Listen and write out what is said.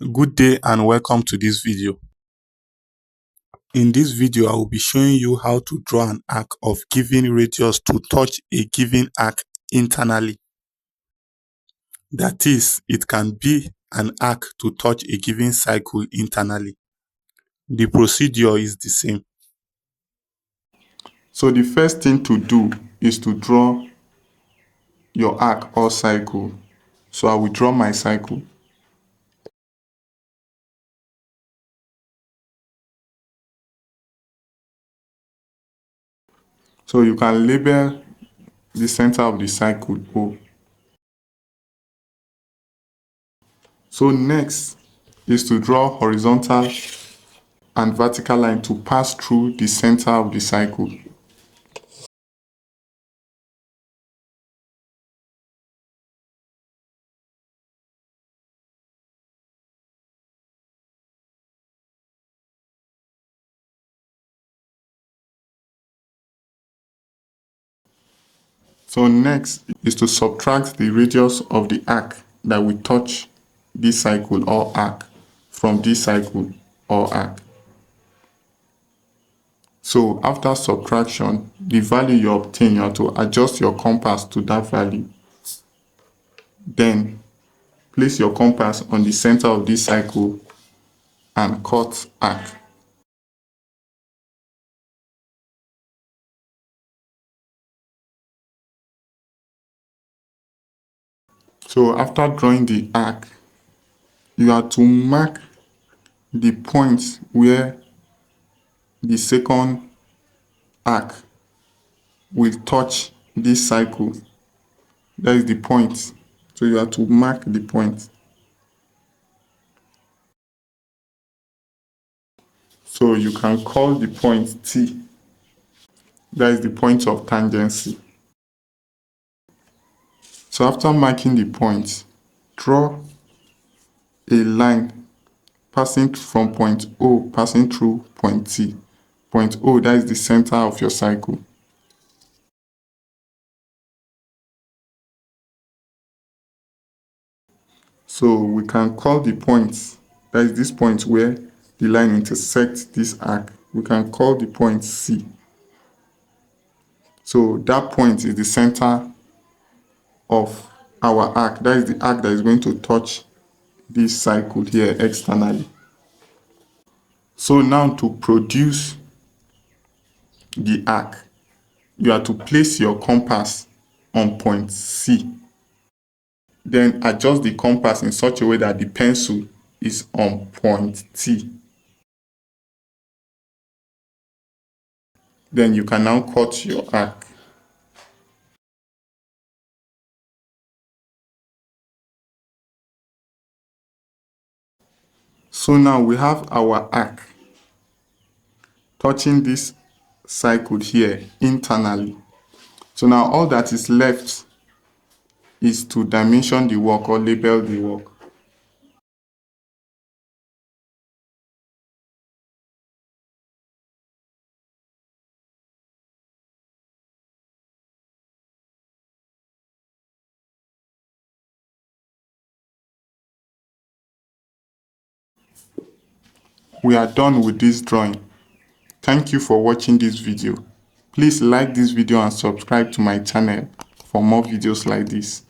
Good day and welcome to this video. In this video, I will be showing you how to draw an arc of given radius to touch a given arc internally. That is, it can be an arc to touch a given cycle internally. The procedure is the same. So the first thing to do is to draw your arc or cycle. So I will draw my cycle. So you can label the center of the cycle O. So next is to draw horizontal and vertical line to pass through the center of the cycle. So next is to subtract the radius of the arc that will touch this cycle or arc from this cycle or arc. So after subtraction, the value you obtain, you have to adjust your compass to that value. Then place your compass on the center of this cycle and cut arc. So after drawing the arc, you have to mark the point where the second arc will touch this cycle. That is the point. So you have to mark the point. So you can call the point T. That is the point of tangency. So after marking the point, draw a line passing from point O, passing through point T. Point O, that is the center of your cycle. So we can call the point, that is this point where the line intersects this arc. We can call the point C. So that point is the center of our arc. That is the arc that is going to touch this cycle here externally. So now to produce the arc, you have to place your compass on point C. Then adjust the compass in such a way that the pencil is on point T. Then you can now cut your arc. So now we have our arc touching this cycle here internally. So now all that is left is to dimension the work or label the work. We are done with this drawing. Thank you for watching this video. Please like this video and subscribe to my channel for more videos like this.